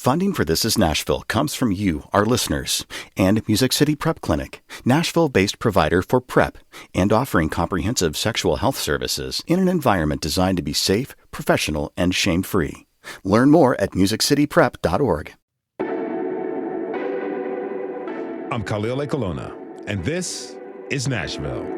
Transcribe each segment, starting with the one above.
Funding for This Is Nashville comes from you, our listeners, and Music City Prep Clinic, Nashville-based provider for PrEP and offering comprehensive sexual health services in an environment designed to be safe, professional, and shame-free. Learn more at musiccityprep.org. I'm Khalil Ekolona, and this is Nashville.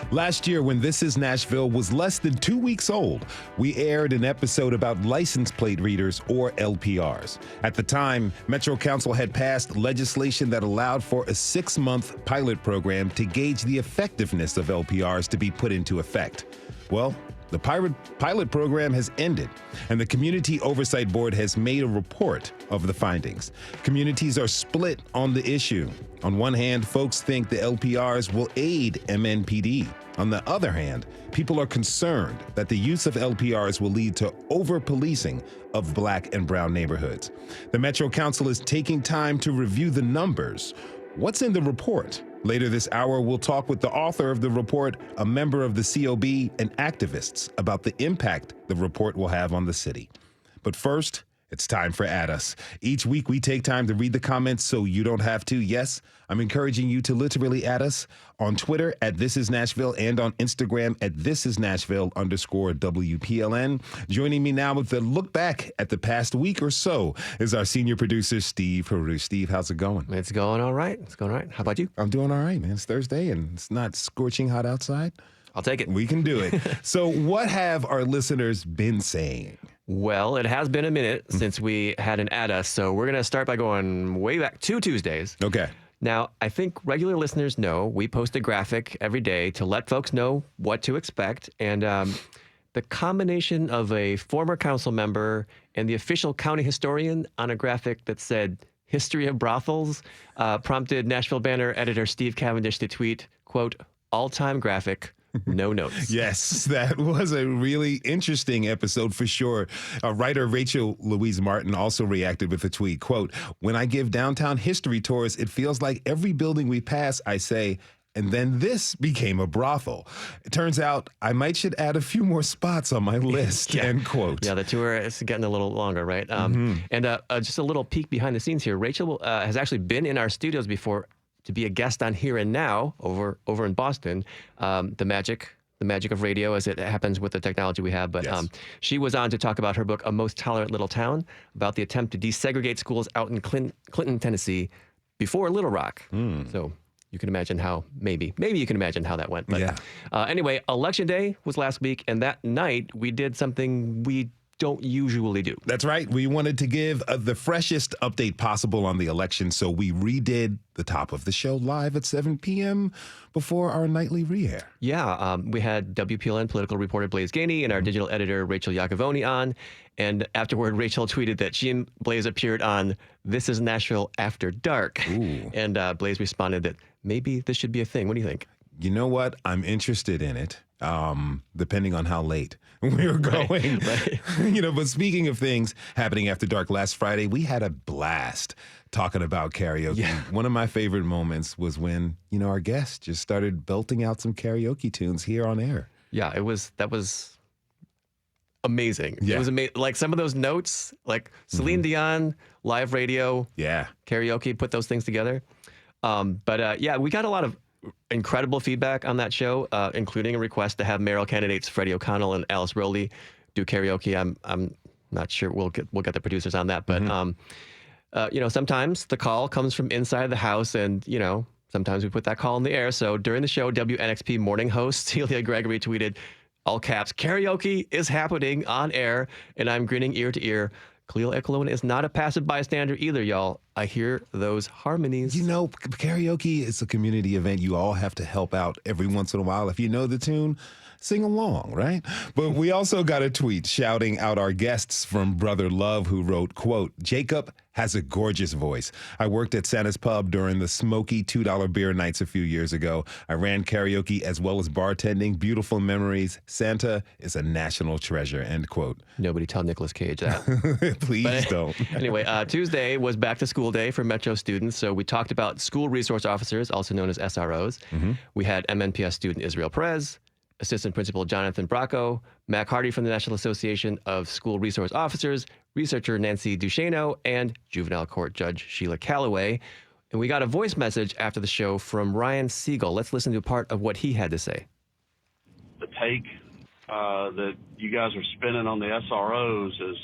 Last year, when This Is Nashville was less than 2 weeks old, we aired an episode about license plate readers, or LPRs. At the time, Metro Council had passed legislation that allowed for a 6-month pilot program to gauge the effectiveness of LPRs to be put into effect. Well, the pilot program has ended, and the Community Oversight Board has made a report of the findings. Communities are split on the issue. On one hand, folks think the LPRs will aid MNPD. On the other hand, people are concerned that the use of LPRs will lead to over-policing of Black and brown neighborhoods. The Metro Council is taking time to review the numbers. What's in the report? Later this hour, we'll talk with the author of the report, a member of the COB, and activists about the impact the report will have on the city. But first, it's time for At Us. Each week, we take time to read the comments so you don't have to. Yes, I'm encouraging you to literally add us on Twitter at This Is Nashville and on Instagram at ThisIsNashville_WPLN. Joining me now with a look back at the past week or so is our senior producer, Steve Haru. Steve, how's it going? It's going all right. It's going all right. How about you? I'm doing all right, man. It's Thursday and it's not scorching hot outside. I'll take it. We can do it. So what have our listeners been saying? Well, it has been a minute since we had an At Us, so we're going to start by going way back 2 Tuesdays. Okay. Now, I think regular listeners know we post a graphic every day to let folks know what to expect, and the combination of a former council member and the official county historian on a graphic that said "History of Brothels" prompted Nashville Banner editor Steve Cavendish to tweet, quote, "All-time graphic, no notes." Yes, that was a really interesting episode for sure. Writer Rachel Louise Martin also reacted with a tweet, quote, "When I give downtown history tours, it feels like every building we pass, I say, and then this became a brothel. It turns out I should add a few more spots on my list," end quote. Yeah, the tour is getting a little longer, right? And just a little peek behind the scenes here. Rachel has actually been in our studios before to be a guest on Here and Now over in Boston, the magic of radio as it happens with the technology we have. But Yes. She was on to talk about her book, A Most Tolerant Little Town, about the attempt to desegregate schools out in Clinton, Tennessee before Little Rock. So you can imagine how, maybe you can imagine how that went. But Yeah. Anyway, Election Day was last week, and that night we did something we don't usually do. That's right. We wanted to give the freshest update possible on the election, so we redid the top of the show live at 7 p.m. before our nightly re-air. Yeah, we had WPLN political reporter Blaze Gainey and our digital editor Rachel Iacovoni on, and afterward Rachel tweeted that she and Blaze appeared on This Is Nashville After Dark. Ooh. And Blaze responded that maybe this should be a thing. What do you think? You know what? I'm interested in it, depending on how late we were going. Right. But speaking of things happening after dark, last Friday, we had a blast talking about karaoke. Yeah. One of my favorite moments was when, our guest just started belting out some karaoke tunes here on air. Yeah, that was amazing. Yeah. It was amazing. Like some of those notes, like Celine Dion, live radio, Yeah. karaoke, put those things together. But we got a lot of incredible feedback on that show, including a request to have mayoral candidates Freddie O'Connell and Alice Rowley do karaoke. I'm not sure we'll get the producers on that, but sometimes the call comes from inside the house, and sometimes we put that call in the air. So during the show, WNXP morning host Celia Gregory tweeted, all caps, "Karaoke is happening on air," and I'm grinning ear to ear. Khalil Ekolona is not a passive bystander either, y'all. I hear those harmonies. Karaoke is a community event. You all have to help out every once in a while. If you know the tune, sing along, right? But we also got a tweet shouting out our guests from Brother Love, who wrote, quote, "Jacob has a gorgeous voice. I worked at Santa's Pub during the smoky $2 beer nights a few years ago. I ran karaoke as well as bartending. Beautiful memories. Santa is a national treasure," end quote. Nobody tell Nicolas Cage that. Please don't. Anyway, Tuesday was back to school day for Metro students, so we talked about school resource officers, also known as SROs. We had MNPS student Israel Perez, Assistant Principal Jonathan Bracco, Mac Hardy from the National Association of School Resource Officers, researcher Nancy Duchesneau, and Juvenile Court Judge Sheila Calloway. And we got a voice message after the show from Ryan Siegel. Let's listen to part of what he had to say. The take that you guys are spinning on the SROs is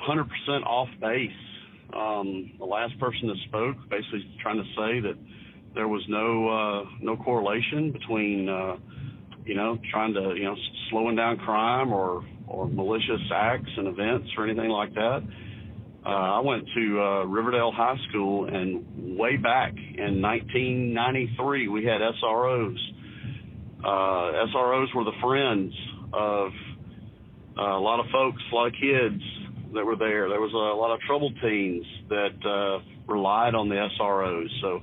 100% off base. The last person that spoke basically trying to say that there was no correlation between trying to slowing down crime or malicious acts and events or anything like that. I went to Riverdale High School, and way back in 1993 we had SROs. SROs were the friends of a lot of folks, a lot of kids that were there. There was a lot of troubled teens that relied on the SROs. So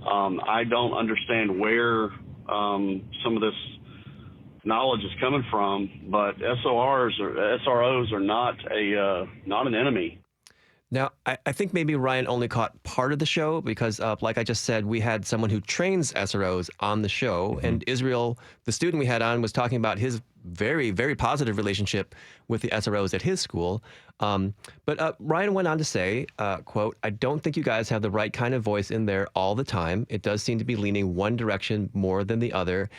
I don't understand where some of this knowledge is coming from, but SROs are not an enemy. Now, I think maybe Ryan only caught part of the show because, like I just said, we had someone who trains SROs on the show. Mm-hmm. And Israel, the student we had on, was talking about his very, very positive relationship with the SROs at his school. But Ryan went on to say, quote, "I don't think you guys have the right kind of voice in there all the time. It does seem to be leaning one direction more than the other."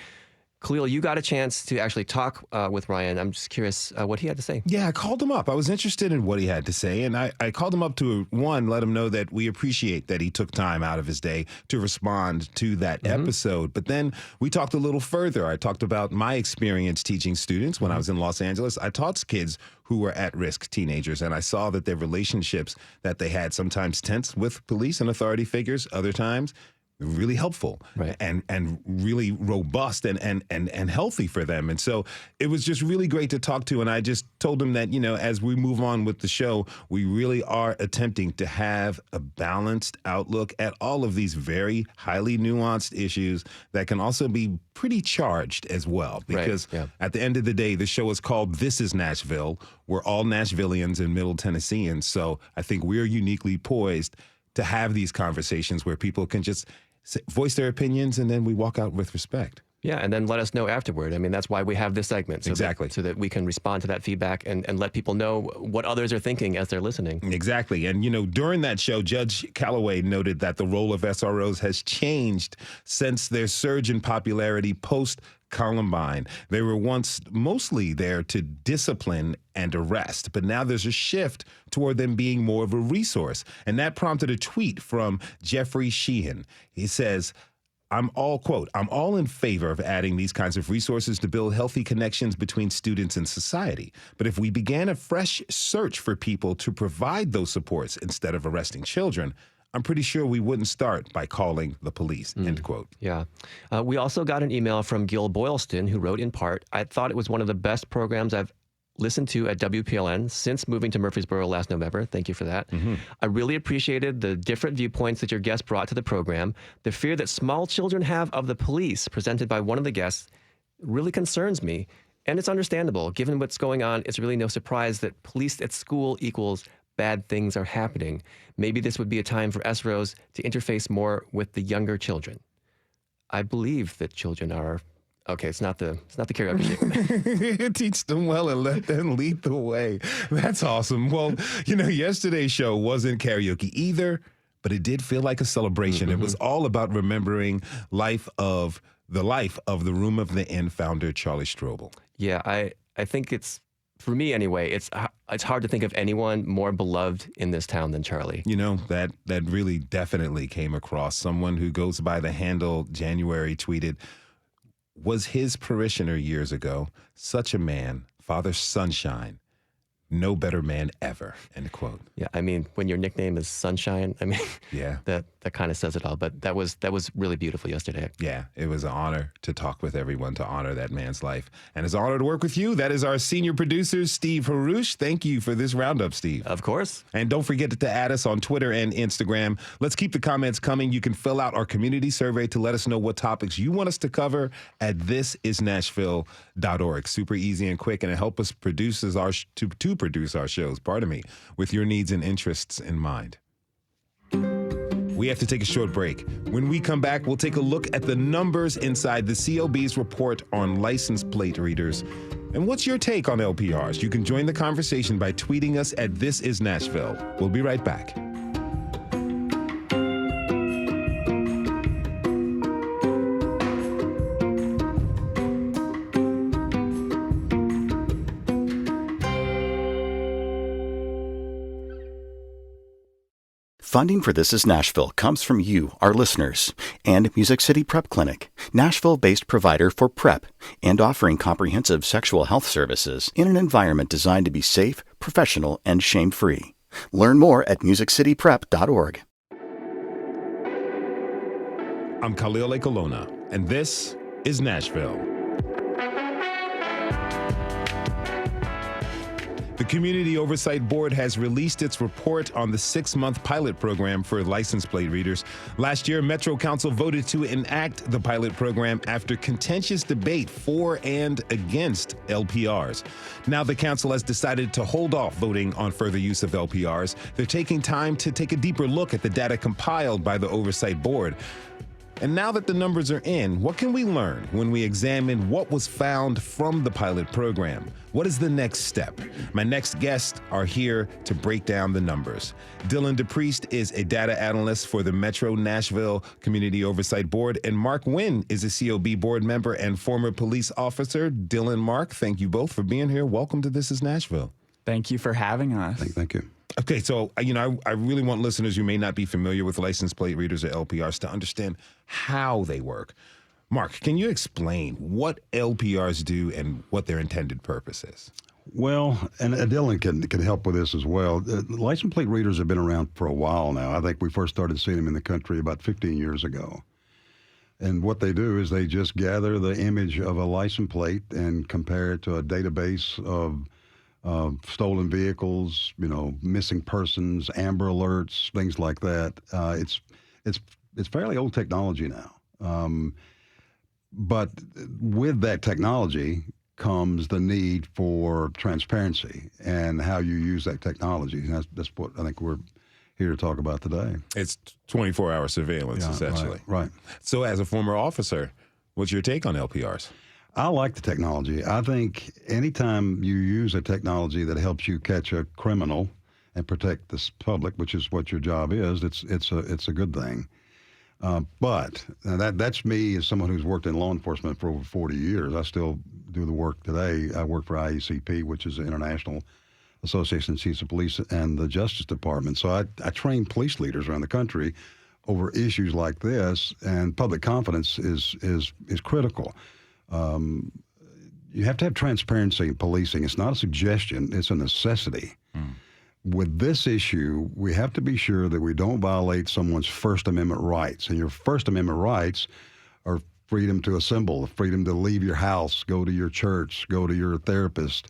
Khalil, you got a chance to actually talk with Ryan. I'm just curious what he had to say. Yeah, I called him up. I was interested in what he had to say, and I called him up to, let him know that we appreciate that he took time out of his day to respond to that episode. But then we talked a little further. I talked about my experience teaching students when I was in Los Angeles. I taught kids who were at-risk teenagers, and I saw that their relationships that they had sometimes tense with police and authority figures, other times really helpful, right, and really robust and healthy for them. And so it was just really great to talk to. And I just told him that, as we move on with the show, we really are attempting to have a balanced outlook at all of these very highly nuanced issues that can also be pretty charged as well. Because at the end of the day, the show is called This is Nashville. We're all Nashvillians and Middle Tennesseans. So I think we're uniquely poised to have these conversations where people can just voice their opinions, and then we walk out with respect. Yeah, and then let us know afterward. I mean, that's why we have this segment. So that we can respond to that feedback and let people know what others are thinking as they're listening. Exactly. And, during that show, Judge Calloway noted that the role of SROs has changed since their surge in popularity post-Columbine. They were once mostly there to discipline and arrest, but now there's a shift toward them being more of a resource. And that prompted a tweet from Jeffrey Sheehan. He says, I'm all in favor of adding these kinds of resources to build healthy connections between students and society. But if we began a fresh search for people to provide those supports instead of arresting children, I'm pretty sure we wouldn't start by calling the police, end quote. Yeah. We also got an email from Gil Boylston, who wrote in part, "I thought it was one of the best programs I've listened to at WPLN since moving to Murfreesboro last November." Thank you for that. "I really appreciated the different viewpoints that your guests brought to the program. The fear that small children have of the police presented by one of the guests really concerns me. And it's understandable. Given what's going on, it's really no surprise that police at school equals bad things are happening. Maybe this would be a time for SROs to interface more with the younger children. I believe that children are..." Okay, it's not the karaoke statement. Teach them well and let them lead the way. That's awesome. Well, yesterday's show wasn't karaoke either, but it did feel like a celebration. It was all about remembering the life of the Room of the Inn founder, Charlie Strobel. Yeah, I think it's, for me anyway, it's hard to think of anyone more beloved in this town than Charlie. That really definitely came across. Someone who goes by the handle January tweeted, "Was his parishioner years ago, such a man, Father Sunshine, no better man ever," end quote. Yeah, I mean, when your nickname is Sunshine, I mean, yeah, that kind of says it all. But that was really beautiful yesterday. Yeah, it was an honor to talk with everyone, to honor that man's life. And it's an honor to work with you. That is our senior producer, Steve Harouche. Thank you for this roundup, Steve. Of course. And don't forget to add us on Twitter and Instagram. Let's keep the comments coming. You can fill out our community survey to let us know what topics you want us to cover at thisisnashville.org. Super easy and quick, and it helps us produce our shows, with your needs and interests in mind. We have to take a short break. When we come back, we'll take a look at the numbers inside the COB's report on license plate readers. And what's your take on LPRs? You can join the conversation by tweeting us at This Is Nashville. We'll be right back. Funding for This Is Nashville comes from you, our listeners, and Music City Prep Clinic, Nashville-based provider for PrEP and offering comprehensive sexual health services in an environment designed to be safe, professional, and shame-free. Learn more at musiccityprep.org. I'm Khalil Ekolona, and this is Nashville. The Community Oversight Board has released its report on the 6-month pilot program for license plate readers. Last year, Metro Council voted to enact the pilot program after contentious debate for and against LPRs. Now the council has decided to hold off voting on further use of LPRs. They're taking time to take a deeper look at the data compiled by the Oversight Board. And now that the numbers are in, what can we learn when we examine what was found from the pilot program? What is the next step? My next guests are here to break down the numbers. Dylan DePriest is a data analyst for the Metro Nashville Community Oversight Board, and Mark Wynn is a COB board member and former police officer. Dylan, Mark, thank you both for being here. Welcome to This Is Nashville. Thank you for having us. Thank you. Okay, so, I really want listeners who may not be familiar with license plate readers or LPRs to understand how they work. Mark, can you explain what LPRs do and what their intended purpose is? Well, and Dylan can help with this as well. License plate readers have been around for a while now. I think we first started seeing them in the country about 15 years ago. And what they do is they just gather the image of a license plate and compare it to a database of stolen vehicles, missing persons, Amber Alerts, things like that. It's fairly old technology now. But with that technology comes the need for transparency and how you use that technology. And that's what I think we're here to talk about today. It's 24-hour surveillance, essentially. Right. So as a former officer, what's your take on LPRs? I like the technology. I think anytime you use a technology that helps you catch a criminal and protect the public, which is what your job is, it's a good thing. But that's me as someone who's worked in law enforcement for over 40 years. I still do the work today. I work for IACP, which is the International Association of Chiefs of Police, and the Justice Department. So I train police leaders around the country over issues like this, and public confidence is critical. You have to have transparency in policing. It's not a suggestion, it's a necessity. With this issue, we have to be sure that we don't violate someone's First Amendment rights. And your First Amendment rights are freedom to assemble, freedom to leave your house, go to your church, go to your therapist,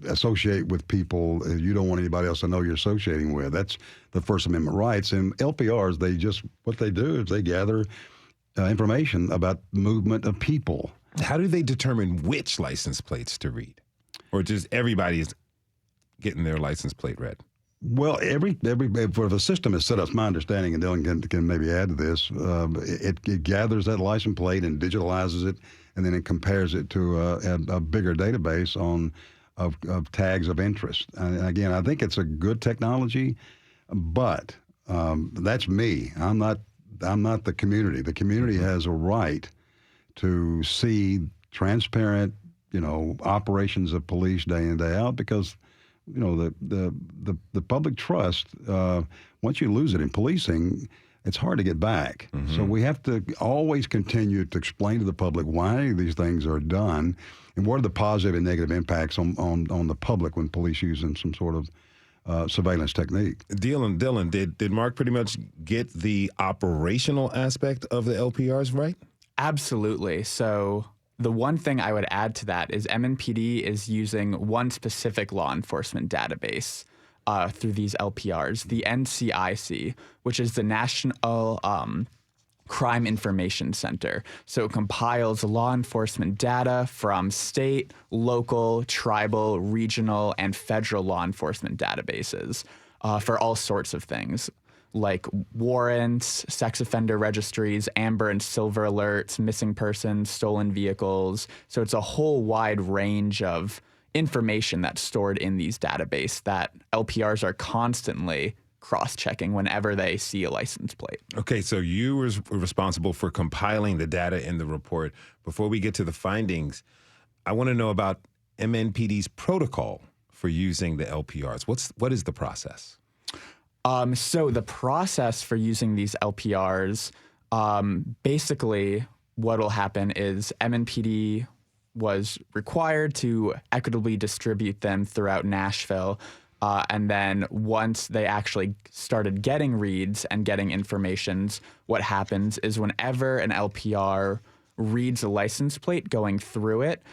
associate with people you don't want anybody else to know you're associating with. That's the First Amendment rights. And LPRs, what they do is they gather information about movement of people. How do they determine which license plates to read? Or just everybody is getting their license plate read? Well, every for the system is set up, my understanding, and Dylan can maybe add to this, it gathers that license plate and digitalizes it, and then it compares it to a bigger database of tags of interest. And again, I think it's a good technology, but that's me. I'm not the community. The community has a right to see transparent, operations of police day in, day out, because, the public trust, once you lose it in policing, it's hard to get back. Mm-hmm. So we have to always continue to explain to the public why these things are done and what are the positive and negative impacts on the public when police use some sort of surveillance technique. Dylan, did Mark pretty much get the operational aspect of the LPRs right? Absolutely. So the one thing I would add to that is MNPD is using one specific law enforcement database through these LPRs, the NCIC, which is the National Crime Information Center. So it compiles law enforcement data from state, local, tribal, regional, and federal law enforcement databases for all sorts of things. like warrants, sex offender registries, amber and silver alerts, missing persons, stolen vehicles. So it's a whole wide range of information that's stored in these databases that LPRs are constantly cross-checking whenever they see a license plate. Okay, so you were responsible for compiling the data in the report. Before we get to the findings, I want to know about MNPD's protocol for using the LPRs. What is the process? So the process for using these LPRs, basically what will happen is MNPD was required to equitably distribute them throughout Nashville. And then once they actually started getting reads and getting informations, what happens is whenever an LPR reads a license plate going through it,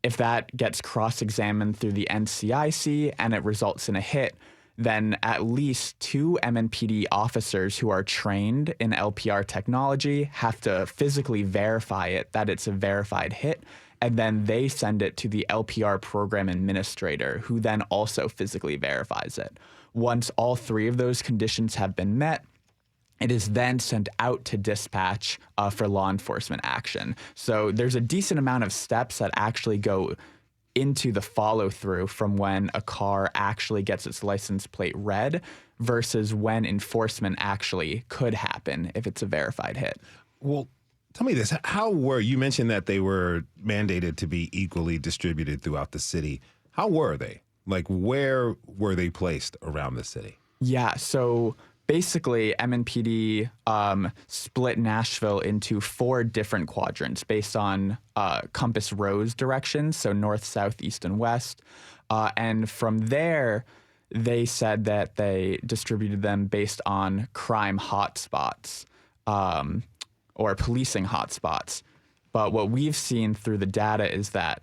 if that gets cross-examined through the NCIC and it results in a hit, then at least 2 MNPD officers who are trained in LPR technology have to physically verify it, that it's a verified hit, and then they send it to the LPR program administrator, who then also physically verifies it. Once all 3 of those conditions have been met, it is then sent out to dispatch for law enforcement action. So there's a decent amount of steps that actually go into the follow-through from when a car actually gets its license plate read versus when enforcement actually could happen if it's a verified hit. Well, tell me this. You mentioned that they were mandated to be equally distributed throughout the city. How were they? Like, where were they placed around the city? Yeah, so basically, MNPD split Nashville into 4 different quadrants based on compass rose directions, so north, south, east, and west. And from there, they said that they distributed them based on crime hotspots or policing hotspots. But what we've seen through the data is that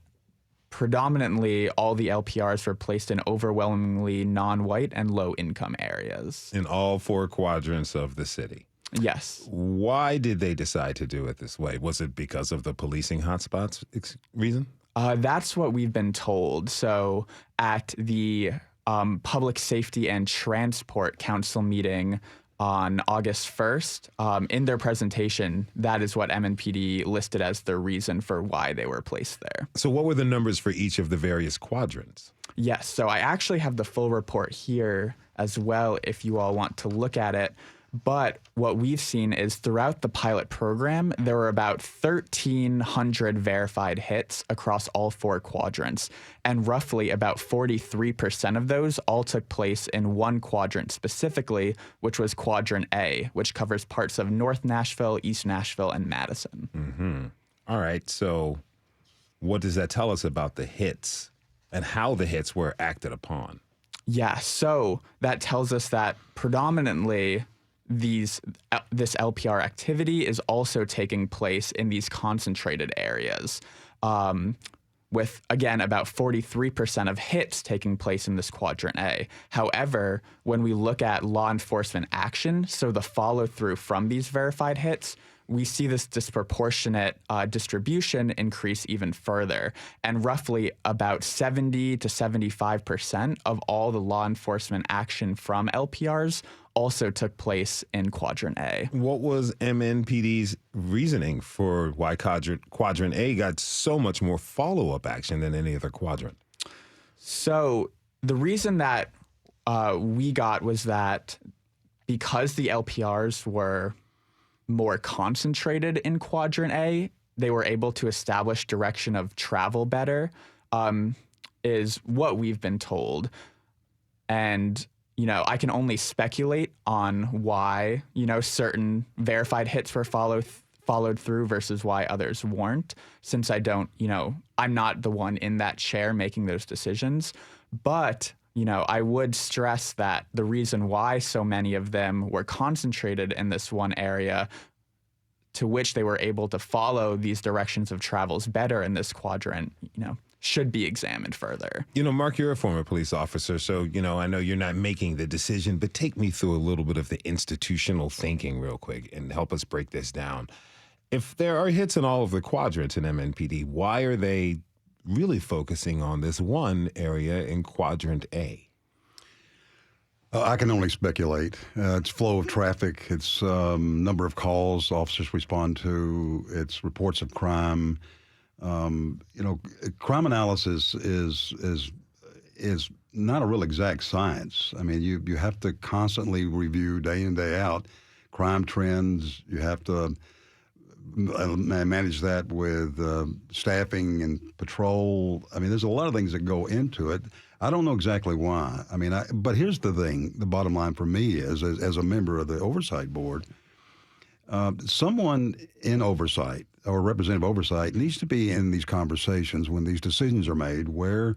predominantly all the LPRs were placed in overwhelmingly non-white and low-income areas. In all 4 quadrants of the city? Yes. Why did they decide to do it this way? Was it because of the policing hotspots reason? That's what we've been told. So at the Public Safety and Transport Council meeting on August 1st, in their presentation, that is what MNPD listed as their reason for why they were placed there. So what were the numbers for each of the various quadrants? Yes, so I actually have the full report here as well if you all want to look at it. But what we've seen is throughout the pilot program, there were about 1,300 verified hits across all 4 quadrants. And roughly about 43% of those all took place in one quadrant specifically, which was Quadrant A, which covers parts of North Nashville, East Nashville, and Madison. Mm-hmm. All right, so what does that tell us about the hits and how the hits were acted upon? Yeah, so that tells us that predominantly this LPR activity is also taking place in these concentrated areas, with, again, about 43% of hits taking place in this Quadrant A. However, when we look at law enforcement action, so the follow-through from these verified hits, we see this disproportionate distribution increase even further. And roughly about 70 to 75% of all the law enforcement action from LPRs also took place in Quadrant A. What was MNPD's reasoning for why Quadrant A got so much more follow-up action than any other quadrant? So the reason that we got was that because the LPRs were more concentrated in Quadrant A, they were able to establish direction of travel better, is what we've been told. And I can only speculate on why, certain verified hits were followed through versus why others weren't, since I don't, I'm not the one in that chair making those decisions. But, I would stress that the reason why so many of them were concentrated in this one area, to which they were able to follow these directions of travels better in this quadrant, should be examined further. Mark, you're a former police officer, so, I know you're not making the decision, but take me through a little bit of the institutional thinking real quick and help us break this down. If there are hits in all of the quadrants in MNPD, why are they really focusing on this one area in Quadrant A? I can only speculate. It's flow of traffic. It's number of calls officers respond to. It's reports of crime. Crime analysis is not a real exact science. I mean, you have to constantly review day in, day out crime trends. You have to manage that with staffing and patrol. I mean, there's a lot of things that go into it. I don't know exactly why. I mean, but here's the thing. The bottom line for me is, as a member of the oversight board, someone in oversight or representative oversight needs to be in these conversations when these decisions are made, where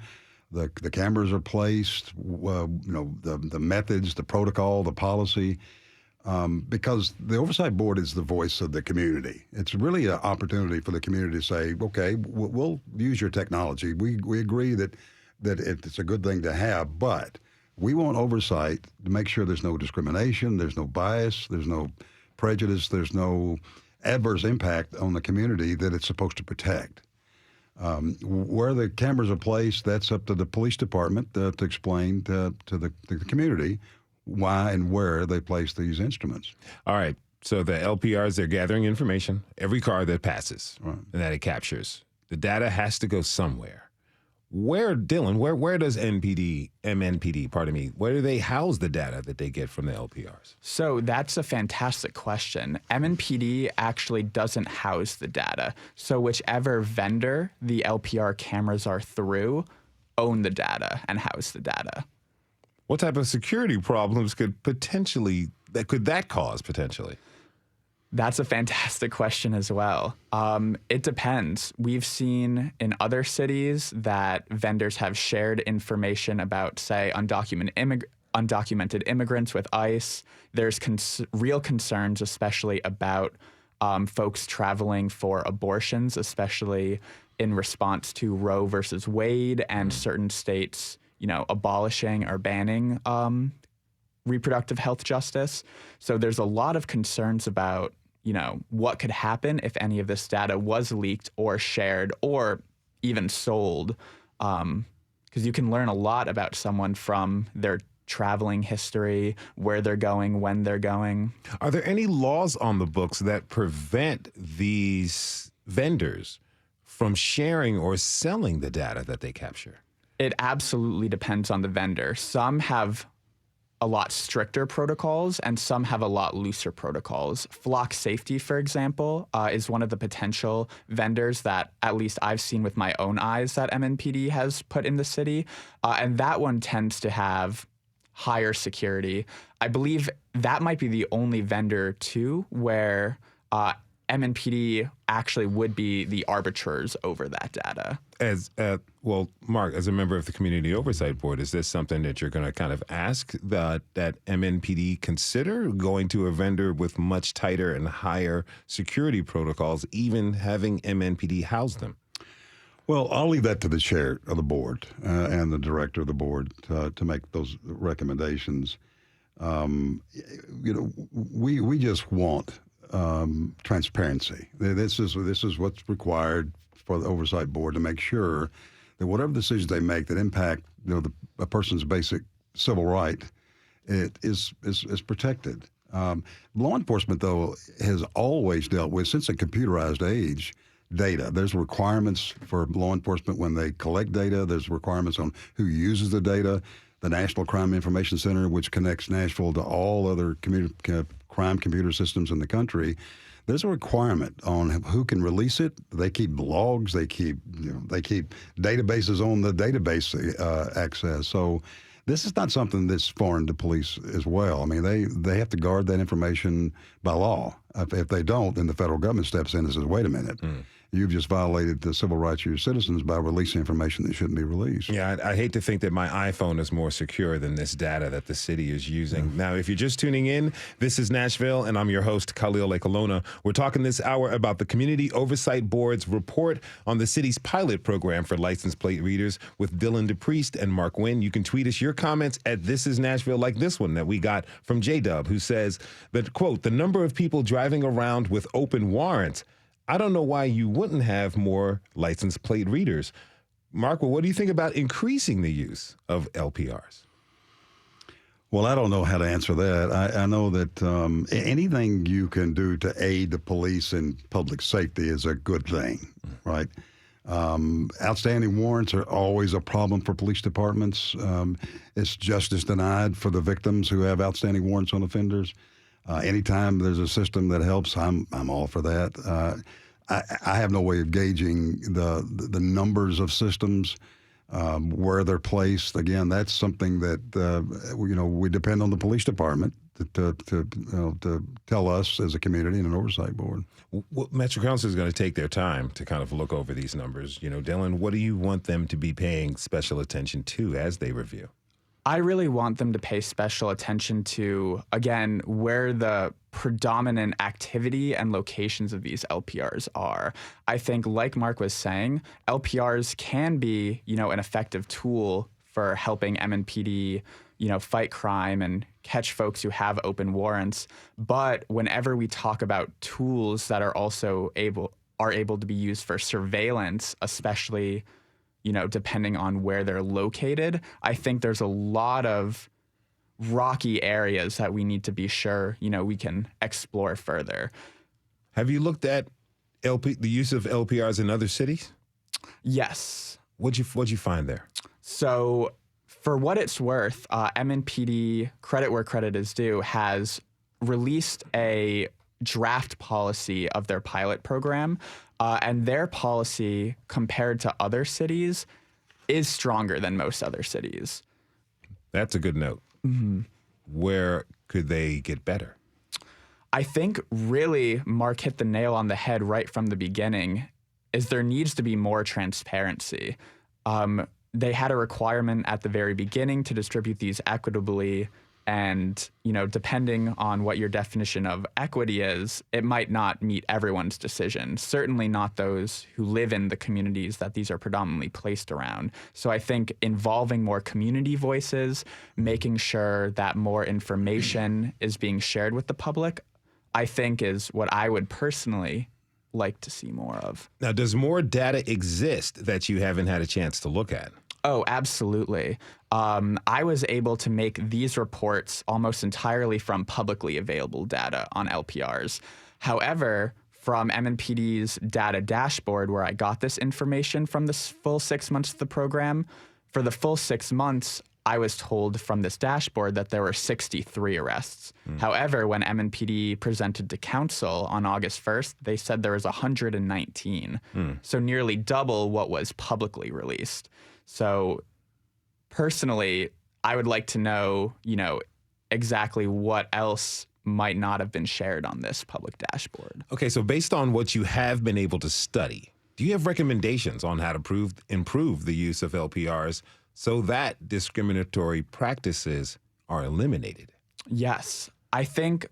the cameras are placed, the methods, the protocol, the policy, because the oversight board is the voice of the community. It's really an opportunity for the community to say, okay, we'll use your technology. We agree that it's a good thing to have, but we want oversight to make sure there's no discrimination, there's no bias, there's no prejudice, there's no adverse impact on the community that it's supposed to protect. Where the cameras are placed, that's up to the police department to explain to the community why and where they place these instruments. All right. So the LPRs, they're gathering information, every car that passes Right. and that it captures. The data has to go somewhere. Where, Dylan, where does MNPD, where do they house the data that they get from the LPRs? So that's a fantastic question. MNPD actually doesn't house the data. So whichever vendor the LPR cameras are through own the data and house the data. What type of security problems could that cause potentially? That's a fantastic question as well. It depends. We've seen in other cities that vendors have shared information about, say, undocumented immigrants with ICE. There's real concerns, especially about folks traveling for abortions, especially in response to Roe versus Wade and certain states, abolishing or banning reproductive health justice. So there's a lot of concerns about what could happen if any of this data was leaked or shared or even sold. Because you can learn a lot about someone from their traveling history, where they're going, when they're going. Are there any laws on the books that prevent these vendors from sharing or selling the data that they capture? It absolutely depends on the vendor. Some have a lot stricter protocols and some have a lot looser protocols. Flock Safety, for example, is one of the potential vendors that at least I've seen with my own eyes that MNPD has put in the city. And that one tends to have higher security. I believe that might be the only vendor too where MNPD actually would be the arbiters over that data. Mark, as a member of the Community Oversight Board, is this something that you're going to kind of ask that MNPD consider going to a vendor with much tighter and higher security protocols, even having MNPD house them? Well, I'll leave that to the chair of the board and the director of the board to make those recommendations. We just want transparency. This is what's required for the oversight board to make sure that whatever decisions they make that impact a person's basic civil right, it is protected. Law enforcement, though, has always dealt with, since the computerized age, data. There's requirements for law enforcement when they collect data. There's requirements on who uses the data. The National Crime Information Center, which connects Nashville to all other crime computer systems in the country, there's a requirement on who can release it. They keep logs. They keep databases on the database access. So this is not something that's foreign to police as well. I mean, they have to guard that information by law. If they don't, then the federal government steps in and says, wait a minute. You've just violated the civil rights of your citizens by releasing information that shouldn't be released. Yeah, I hate to think that my iPhone is more secure than this data that the city is using. Now, if you're just tuning in, this is Nashville, and I'm your host, Khalil Ekalona. We're talking this hour about the Community Oversight Board's report on the city's pilot program for license plate readers with Dylan DePriest and Mark Wynn. You can tweet us your comments at This Is Nashville, like this one that we got from J-Dub, who says that, quote, the number of people driving around with open warrants, I don't know why you wouldn't have more license plate readers. Mark, well, what do you think about increasing the use of LPRs? Well, I don't know how to answer that. I know that anything you can do to aid the police in public safety is a good thing, right? Outstanding warrants are always a problem for police departments. It's justice denied for the victims who have outstanding warrants on offenders. Anytime there's a system that helps, I'm all for that. I have no way of gauging the numbers of systems, where they're placed. Again, that's something that we depend on the police department to tell us as a community and an oversight board. Well, Metro Council is going to take their time to kind of look over these numbers. Dylan, what do you want them to be paying special attention to as they review? I really want them to pay special attention to, again, where the predominant activity and locations of these LPRs are. I think, like Mark was saying, LPRs can be, an effective tool for helping MNPD, fight crime and catch folks who have open warrants. But whenever we talk about tools that are also able to be used for surveillance, especially depending on where they're located, I think there's a lot of rocky areas that we need to be sure, we can explore further. Have you looked at the use of LPRs in other cities? Yes. What'd you find there? So for what it's worth, MNPD, credit where credit is due, has released a draft policy of their pilot program. And their policy, compared to other cities, is stronger than most other cities. That's a good note. Mm-hmm. Where could they get better? I think really Mark hit the nail on the head right from the beginning, is there needs to be more transparency. They had a requirement at the very beginning to distribute these equitably. And, depending on what your definition of equity is, it might not meet everyone's decision, certainly not those who live in the communities that these are predominantly placed around. So I think involving more community voices, making sure that more information is being shared with the public, I think is what I would personally like to see more of. Now, does more data exist that you haven't had a chance to look at? Oh, absolutely. I was able to make these reports almost entirely from publicly available data on LPRs. However, from MNPD's data dashboard, where I got this information from the full 6 months of the program, for the full 6 months, I was told from this dashboard that there were 63 arrests. However, when MNPD presented to council on August 1st, they said there was 119. So nearly double what was publicly released. So personally, I would like to know, exactly what else might not have been shared on this public dashboard. Okay, so based on what you have been able to study, do you have recommendations on how to improve the use of LPRs so that discriminatory practices are eliminated? Yes. I think,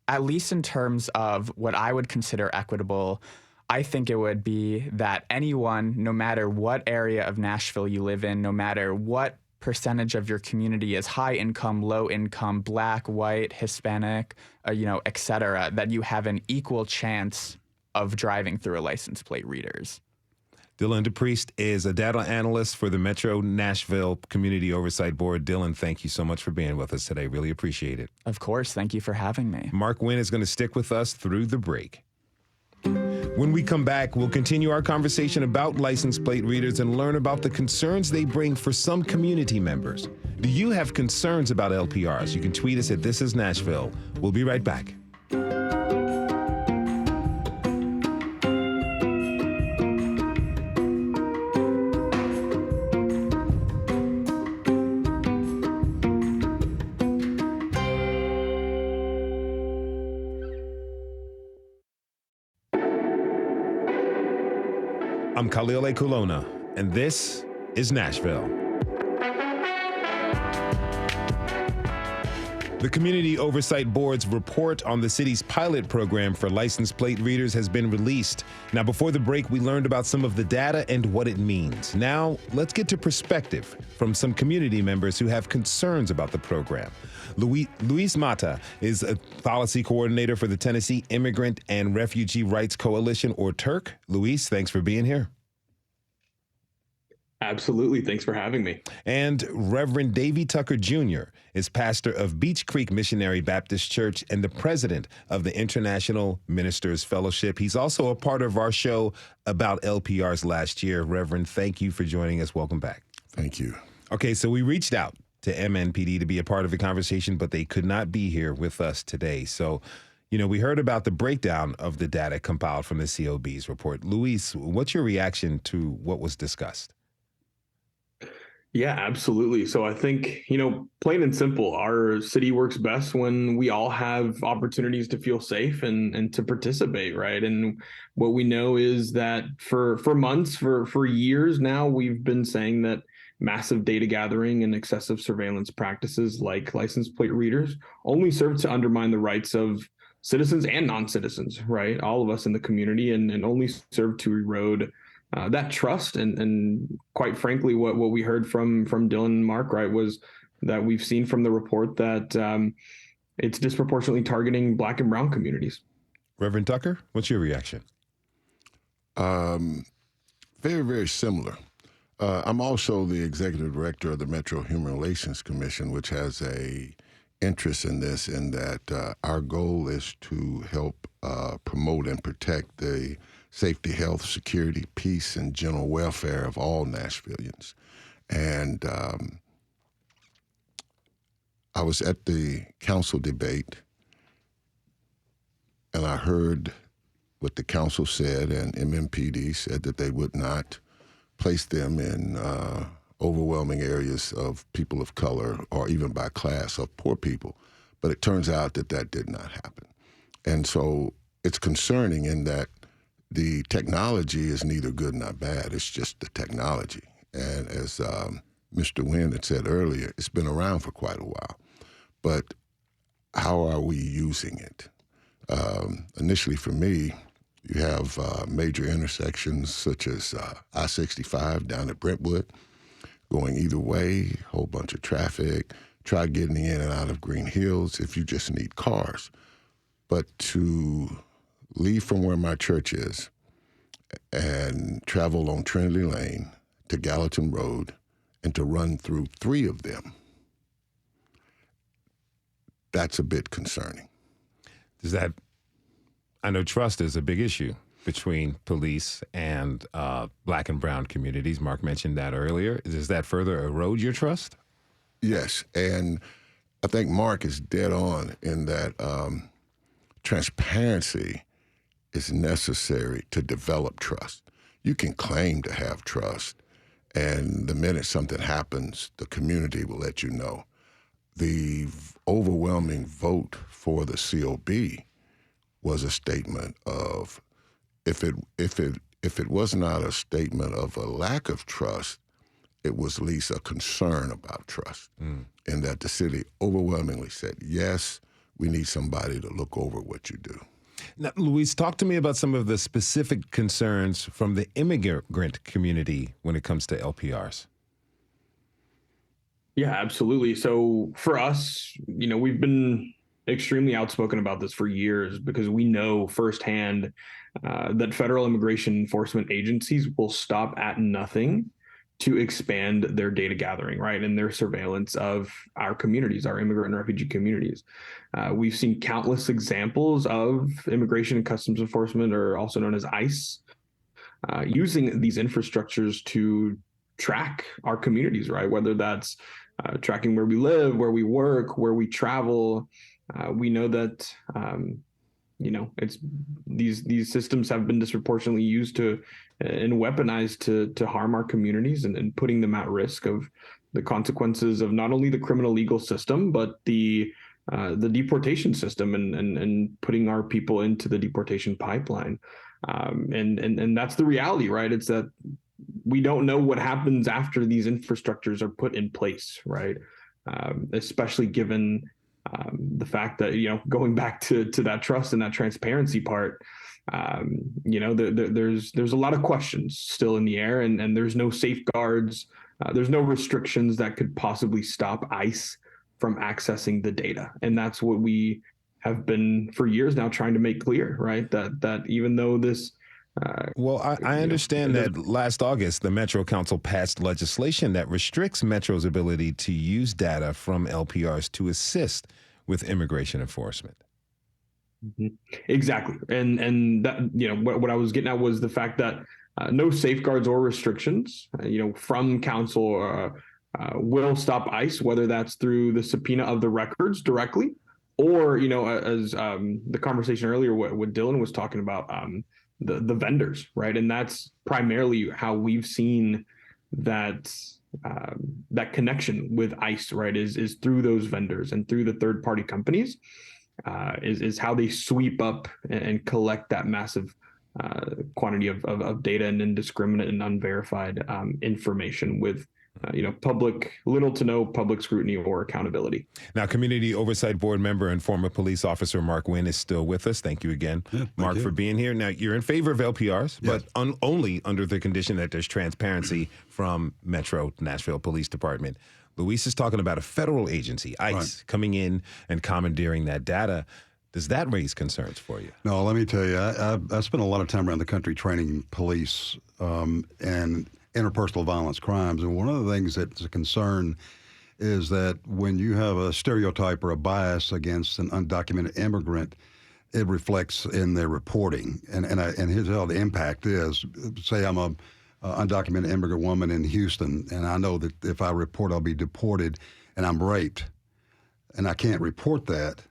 at least in terms of what I would consider equitable, I think it would be that anyone, no matter what area of Nashville you live in, no matter what percentage of your community is high income, low income, black, white, Hispanic, et cetera, that you have an equal chance of driving through a license plate readers. Dylan DePriest is a data analyst for the Metro Nashville Community Oversight Board. Dylan, thank you so much for being with us today. Really appreciate it. Of course. Thank you for having me. Mark Wynn is going to stick with us through the break. When we come back, we'll continue our conversation about license plate readers and learn about the concerns they bring for some community members. Do you have concerns about LPRs? You can tweet us at This Is Nashville. We'll be right back. I'm Khalil A. Kulona, and this is Nashville. The Community Oversight Board's report on the city's pilot program for license plate readers has been released. Now, before the break, we learned about some of the data and what it means. Now, let's get to perspective from some community members who have concerns about the program. Luis Mata is a policy coordinator for the Tennessee Immigrant and Refugee Rights Coalition, or TIRC. Luis, thanks for being here. Absolutely. Thanks for having me. And Reverend Davy Tucker Jr. is pastor of Beach Creek Missionary Baptist Church and the president of the International Ministers Fellowship. He's also a part of our show about LPRs last year. Reverend, thank you for joining us. Welcome back. Thank you. Okay, so we reached out to MNPD to be a part of the conversation, but they could not be here with us today. So, we heard about the breakdown of the data compiled from the COB's report. Luis, what's your reaction to what was discussed? Yeah, absolutely. So I think, plain and simple, our city works best when we all have opportunities to feel safe and to participate, right? And what we know is that for months, for years now, we've been saying that massive data gathering and excessive surveillance practices like license plate readers only serve to undermine the rights of citizens and non-citizens, right? All of us in the community, and only serve to erode that trust. And quite frankly, what we heard from Dylan and Mark, right, was that we've seen from the report that it's disproportionately targeting Black and brown communities. Reverend Tucker, what's your reaction? Very, very similar. I'm also the executive director of the Metro Human Relations Commission, which has a interest in this, in that our goal is to help promote and protect the safety, health, security, peace, and general welfare of all Nashvillians. And I was at the council debate, and I heard what the council said, and MMPD said that they would not place them in overwhelming areas of people of color or even by class of poor people. But it turns out that that did not happen. And so it's concerning in that the technology is neither good nor bad. It's just the technology. And as Mr. Wynn had said earlier, it's been around for quite a while. But how are we using it? Initially for me, you have major intersections such as I-65 down at Brentwood, going either way, whole bunch of traffic. Try getting in and out of Green Hills if you just need cars. But to leave from where my church is and travel on Trinity Lane to Gallatin Road and to run through 3 of them, that's a bit concerning. I know trust is a big issue between police and Black and brown communities. Mark mentioned that earlier. Does that further erode your trust? Yes, and I think Mark is dead on in that transparency is necessary to develop trust. You can claim to have trust, and the minute something happens, the community will let you know. The overwhelming vote for the COB was a statement of, if it was not a statement of a lack of trust, it was at least a concern about trust, in that the city overwhelmingly said, yes, we need somebody to look over what you do. Now, Luis, talk to me about some of the specific concerns from the immigrant community when it comes to LPRs. Yeah, absolutely. So for us, we've been extremely outspoken about this for years because we know firsthand that federal immigration enforcement agencies will stop at nothing to expand their data gathering, right, and their surveillance of our communities, our immigrant and refugee communities. We've seen countless examples of Immigration and Customs Enforcement, or also known as ICE, using these infrastructures to track our communities, right, whether that's tracking where we live, where we work, where we travel. We know that it's these systems have been disproportionately used to and weaponized to harm our communities and putting them at risk of the consequences of not only the criminal legal system, but the deportation system and putting our people into the deportation pipeline. And that's the reality, right? It's that we don't know what happens after these infrastructures are put in place, right? Especially given the fact that, going back to that trust and that transparency part, there's a lot of questions still in the air, and there's no safeguards, there's no restrictions that could possibly stop ICE from accessing the data. And that's what we have been for years now trying to make clear, right? That even though this Well, I understand that last August, the Metro Council passed legislation that restricts Metro's ability to use data from LPRs to assist with immigration enforcement. Exactly. And that, what I was getting at was the fact that no safeguards or restrictions, from council will stop ICE, whether that's through the subpoena of the records directly, or, as the conversation earlier, what Dylan was talking about, the vendors, right? And that's primarily how we've seen that that connection with ICE, right, is through those vendors and through the third-party companies, is how they sweep up and collect that massive quantity of data and indiscriminate and unverified information with public, little to no public scrutiny or accountability. Now, Community Oversight Board member and former police officer Mark Wynn is still with us. Thank you again, Mark, for being here. Now, you're in favor of LPRs, but only under the condition that there's transparency from Metro Nashville Police Department. Luis is talking about a federal agency, ICE, coming in and commandeering that data. Does that raise concerns for you? No, let me tell you, I spent a lot of time around the country training police and interpersonal violence crimes. And one of the things that's a concern is that when you have a stereotype or a bias against an undocumented immigrant, it reflects in their reporting. And here's how the impact is. Say I'm a undocumented immigrant woman in Houston, and I know that if I report, I'll be deported, and I'm raped, and I can't report that,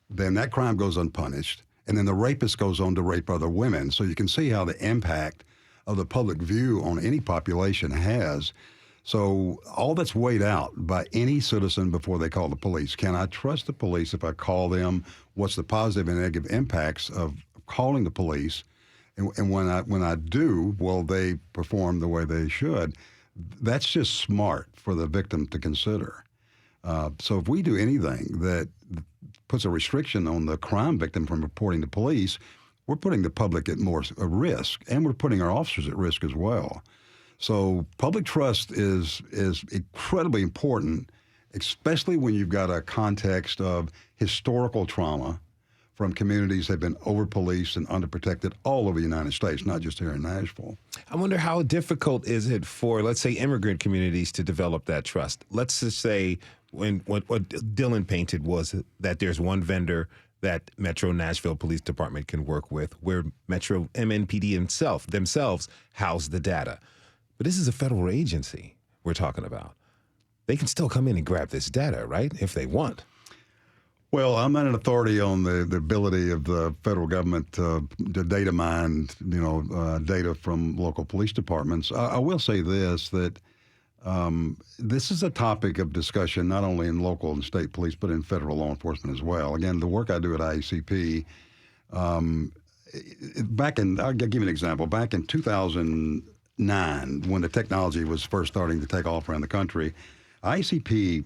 then that crime goes unpunished, and then the rapist goes on to rape other women. So you can see how the impact of the public view on any population has. So all that's weighed out by any citizen before they call the police. Can I trust the police if I call them? What's the positive and negative impacts of calling the police? And when I do, will they perform the way they should? That's just smart for the victim to consider. So if we do anything that puts a restriction on the crime victim from reporting to police, we're putting the public at more risk, and we're putting our officers at risk as well. So public trust is incredibly important, especially when you've got a context of historical trauma from communities that have been over-policed and underprotected all over the United States, not just here in Nashville. I wonder how difficult is it for, let's say, immigrant communities to develop that trust? Let's just say what Dylan painted was that there's one vendor that Metro Nashville Police Department can work with, where Metro MNPD themselves house the data. But this is a federal agency we're talking about. They can still come in and grab this data, right, if they want. Well, I'm not an authority on the ability of the federal government to data mine, data from local police departments. I will say this, that this is a topic of discussion not only in local and state police, but in federal law enforcement as well. Again, the work I do at IACP, I'll give you an example. Back in 2009, when the technology was first starting to take off around the country, IACP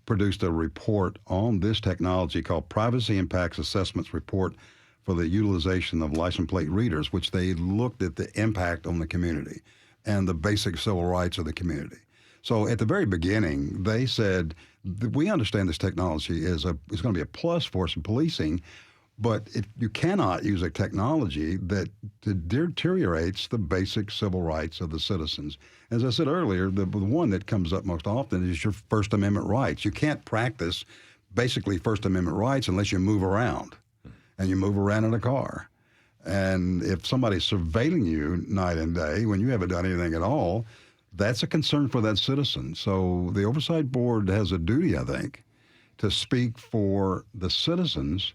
produced a report on this technology called Privacy Impacts Assessments Report for the Utilization of License Plate Readers, which they looked at the impact on the community and the basic civil rights of the community. So at the very beginning, they said, we understand this technology is going to be a plus for us in policing, but you cannot use a technology that deteriorates the basic civil rights of the citizens. As I said earlier, the one that comes up most often is your First Amendment rights. You can't practice basically First Amendment rights unless you move around, and you move around in a car. And if somebody's surveilling you night and day when you haven't done anything at all, that's a concern for that citizen. So the Oversight Board has a duty, I think, to speak for the citizens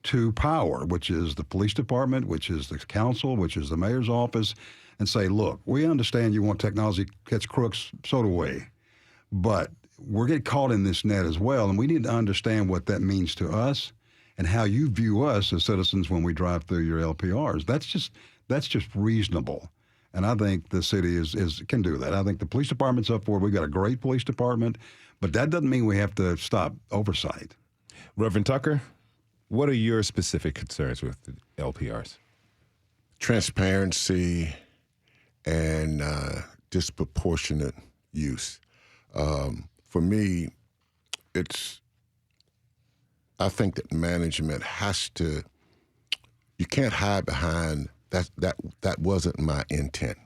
to power, which is the police department, which is the council, which is the mayor's office, and say, look, we understand you want technology to catch crooks, so do we. But we're getting caught in this net as well, and we need to understand what that means to us and how you view us as citizens when we drive through your LPRs. That's just reasonable. And I think the city can do that. I think the police department's up for it. We've got a great police department, but that doesn't mean we have to stop oversight. Reverend Tucker, what are your specific concerns with the LPRs? Transparency and disproportionate use. For me, I think that management you can't hide behind That wasn't my intent.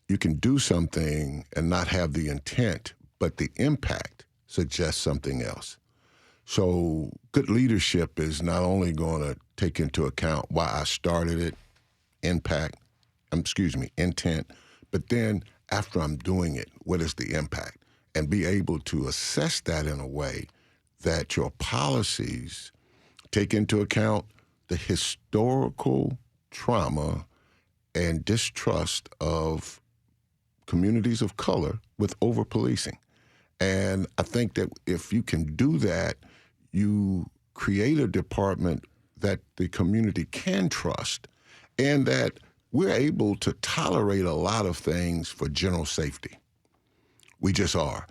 You can do something and not have the intent, but the impact suggests something else. So good leadership is not only going to take into account why I started it, intent, but then after I'm doing it, what is the impact? And be able to assess that in a way that your policies take into account the historical trauma and distrust of communities of color with over-policing. And I think that if you can do that, you create a department that the community can trust and that we're able to tolerate a lot of things for general safety. We just are.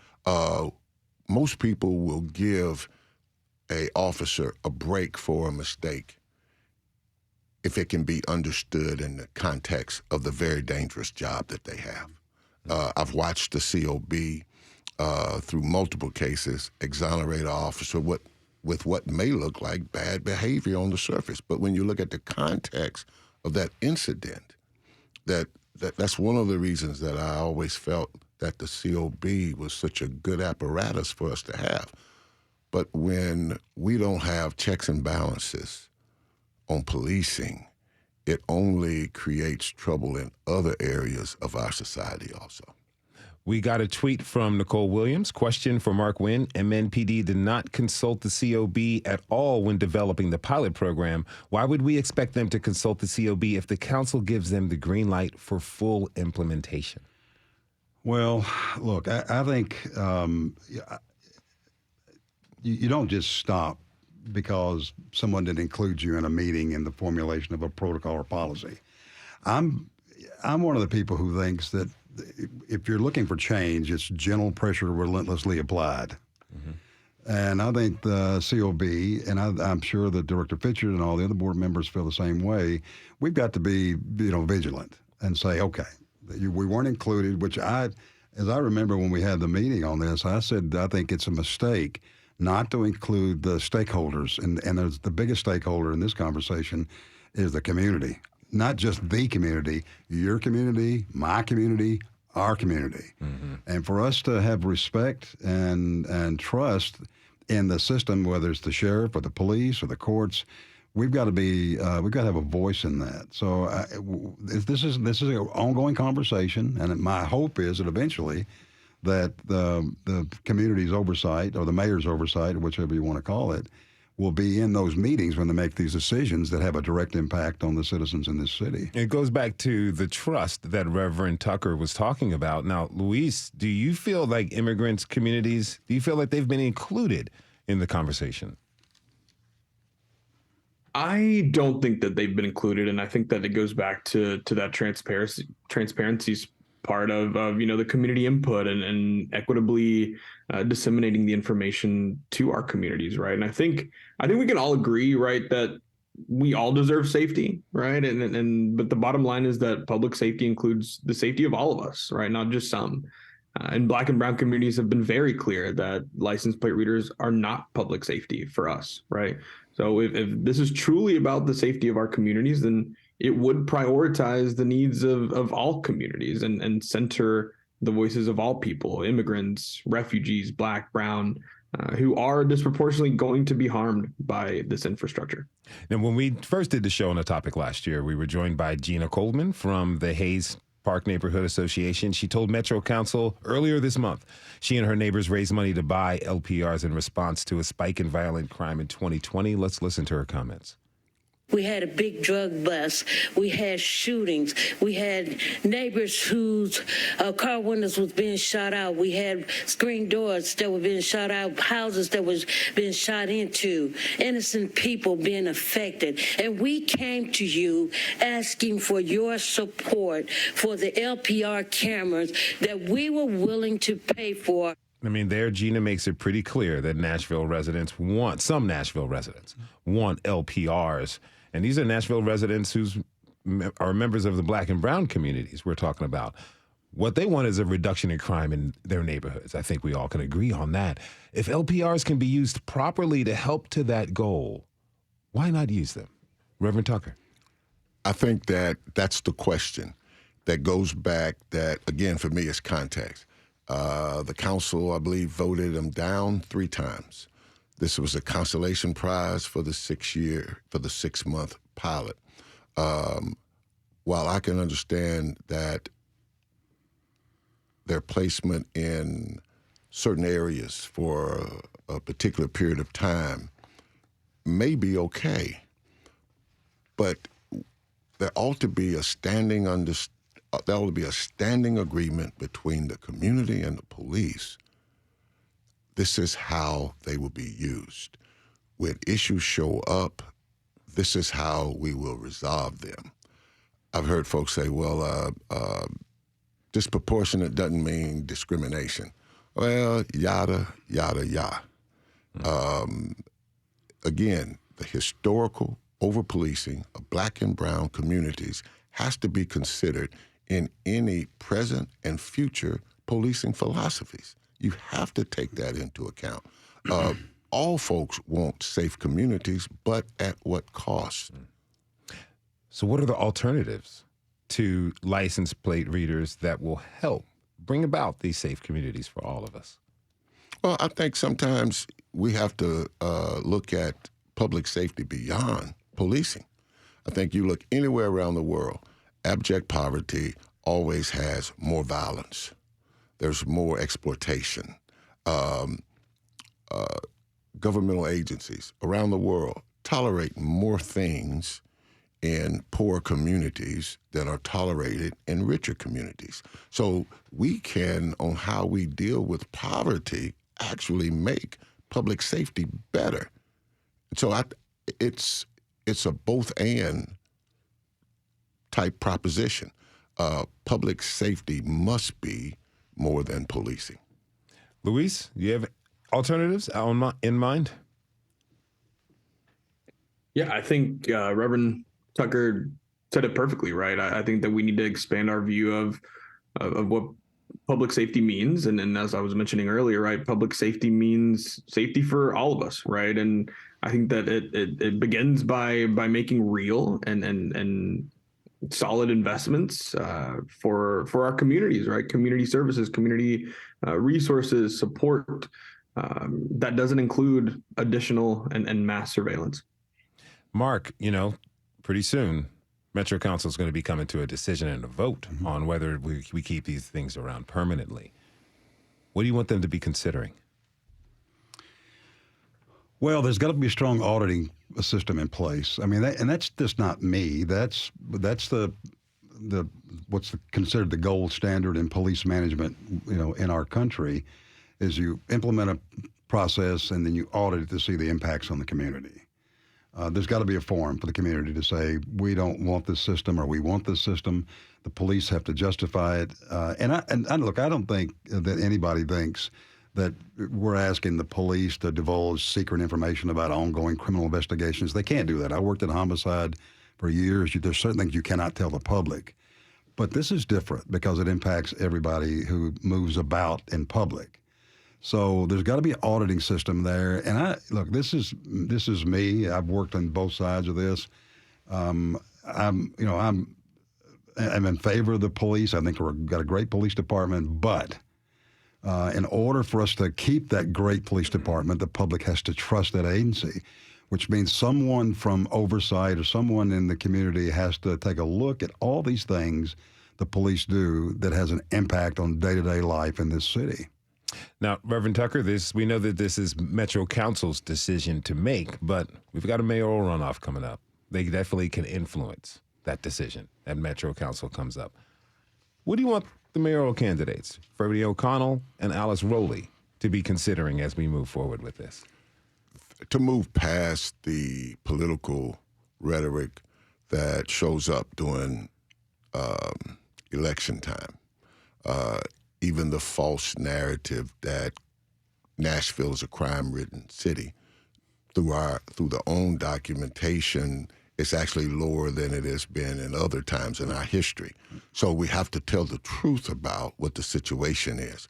Most people will give an officer a break for a mistake if it can be understood in the context of the very dangerous job that they have. I've watched the COB through multiple cases exonerate an officer with what may look like bad behavior on the surface. But when you look at the context of that incident, that's one of the reasons that I always felt that the COB was such a good apparatus for us to have. But when we don't have checks and balances on policing, it only creates trouble in other areas of our society also. We got a tweet from Nicole Williams. Question for Mark Wynn. MNPD did not consult the COB at all when developing the pilot program. Why would we expect them to consult the COB if the council gives them the green light for full implementation? Well, look, I think you don't just stop because someone didn't include you in a meeting in the formulation of a protocol or policy. I'm one of the people who thinks that if you're looking for change, it's gentle pressure relentlessly applied. Mm-hmm. And I think the COB, and I'm sure that Director Fitchard and all the other board members feel the same way, we've got to be vigilant and say, okay, we weren't included, which as I remember when we had the meeting on this, I said I think it's a mistake not to include the stakeholders. And there's the biggest stakeholder in this conversation is the community. Not just the community, your community, my community, our community. Mm-hmm. And for us to have respect and trust in the system, whether it's the sheriff or the police or the courts, we've got to have a voice in that. So this is an ongoing conversation, and my hope is that eventually that the community's oversight or the mayor's oversight, or whichever you want to call it, will be in those meetings when they make these decisions that have a direct impact on the citizens in this city. It goes back to the trust that Reverend Tucker was talking about. Now, Luis, do you feel like immigrants, communities, do you feel like they've been included in the conversation? I don't think that they've been included, and I think that it goes back to that transparency part of the community input and equitably disseminating the information to our communities, right? And I think we can all agree, right, that we all deserve safety, right? But the bottom line is that public safety includes the safety of all of us, right? Not just some. And Black and brown communities have been very clear that license plate readers are not public safety for us, right? So if this is truly about the safety of our communities, then it would prioritize the needs of all communities and center the voices of all people, immigrants, refugees, Black, brown, who are disproportionately going to be harmed by this infrastructure. Now, when we first did the show on the topic last year, we were joined by Gina Coleman from the Hayes Park Neighborhood Association. She told Metro Council earlier this month she and her neighbors raised money to buy LPRs in response to a spike in violent crime in 2020. Let's listen to her comments. We had a big drug bust. We had shootings. We had neighbors whose car windows was being shot out. We had screen doors that were being shot out, houses that was being shot into, innocent people being affected. And we came to you asking for your support for the LPR cameras that we were willing to pay for. I mean, there, Gina makes it pretty clear that some Nashville residents want LPRs. And these are Nashville residents who are members of the Black and brown communities we're talking about. What they want is a reduction in crime in their neighborhoods. I think we all can agree on that. If LPRs can be used properly to help to that goal, why not use them? Reverend Tucker. I think that's the question that goes back that, again, for me, is context. The council, I believe, voted him down 3 times. This was a consolation prize for the 6-month pilot. While I can understand that their placement in certain areas for a particular period of time may be okay, but there ought to be a standing agreement between the community and the police. This is how they will be used. When issues show up, this is how we will resolve them. I've heard folks say, well, disproportionate doesn't mean discrimination. Well, yada, yada, yada. Again, the historical over-policing of black and brown communities has to be considered in any present and future policing philosophies. You have to take that into account. All folks want safe communities, but at what cost? So what are the alternatives to license plate readers that will help bring about these safe communities for all of us? Well, I think sometimes we have to look at public safety beyond policing. I think you look anywhere around the world, abject poverty always has more violence. There's more exploitation. Governmental agencies around the world tolerate more things in poor communities than are tolerated in richer communities. So we can, on how we deal with poverty, actually make public safety better. So it's a both and type proposition. Public safety must be more than policing. Luis, do you have alternatives in mind? Yeah, I think Reverend Tucker said it perfectly, right? I think that we need to expand our view of what public safety means. And as I was mentioning earlier, right, public safety means safety for all of us, right? And I think that it begins by making real and solid investments for our communities, right? Community services, community resources, support. That doesn't include additional and mass surveillance. Mark, pretty soon, Metro Council is going to be coming to a decision and a vote on whether we keep these things around permanently. What do you want them to be considering? Well, there's got to be a strong auditing system in place. I mean, that's just not me. That's the what's considered the gold standard in police management, in our country, is you implement a process and then you audit it to see the impacts on the community. There's got to be a forum for the community to say, we don't want this system or we want this system. The police have to justify it. And look, I don't think that anybody thinks that we're asking the police to divulge secret information about ongoing criminal investigations. They can't do that. I worked in homicide for years. There's certain things you cannot tell the public. But this is different because it impacts everybody who moves about in public. So there's got to be an auditing system there. And this is me. I've worked on both sides of this. I'm in favor of the police. I think we've got a great police department. But in order for us to keep that great police department, the public has to trust that agency, which means someone from oversight or someone in the community has to take a look at all these things the police do that has an impact on day-to-day life in this city. Now, Reverend Tucker, we know that this is Metro Council's decision to make, but we've got a mayoral runoff coming up. They definitely can influence that decision that Metro Council comes up. What do you want the mayoral candidates, Freddie O'Connell and Alice Rowley, to be considering as we move forward with this? To move past the political rhetoric that shows up during election time, even the false narrative that Nashville is a crime-ridden city. Through the own documentation, it's actually lower than it has been in other times in our history. So we have to tell the truth about what the situation is.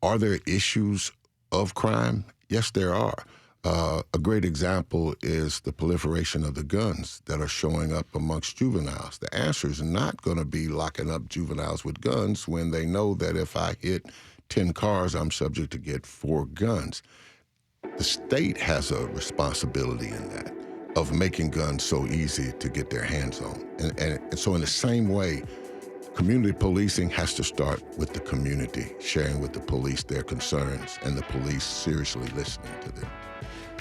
Are there issues of crime? Yes, there are. A great example is the proliferation of the guns that are showing up amongst juveniles. The answer is not going to be locking up juveniles with guns when they know that if I hit 10 cars, I'm subject to get 4 guns. The state has a responsibility in that, of making guns so easy to get their hands on. And so in the same way, community policing has to start with the community, sharing with the police their concerns, and the police seriously listening to them.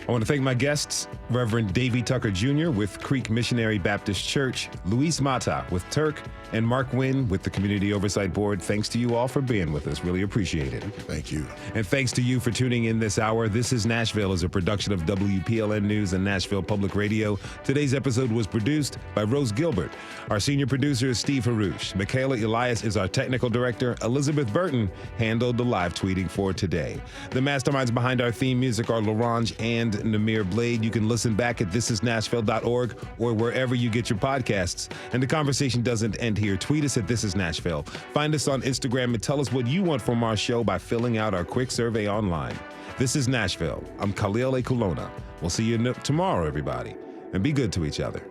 I want to thank my guests, Reverend Davy Tucker Jr. with Creek Missionary Baptist Church, Luis Mata with Turk, and Mark Wynn with the Community Oversight Board. Thanks to you all for being with us. Really appreciate it. Thank you. And thanks to you for tuning in this hour. This is Nashville is a production of WPLN News and Nashville Public Radio. Today's episode was produced by Rose Gilbert. Our senior producer is Steve Harouche. Michaela Elias is our technical director. Elizabeth Burton handled the live tweeting for today. The masterminds behind our theme music are Larange and Namir Blade. You can listen back at thisisnashville.org or wherever you get your podcasts. And the conversation doesn't end here. Tweet us at This Is Nashville. Find us on Instagram and tell us what you want from our show by filling out our quick survey online. This is Nashville. I'm Khalil A. Colonna. We'll see you tomorrow, everybody. And be good to each other.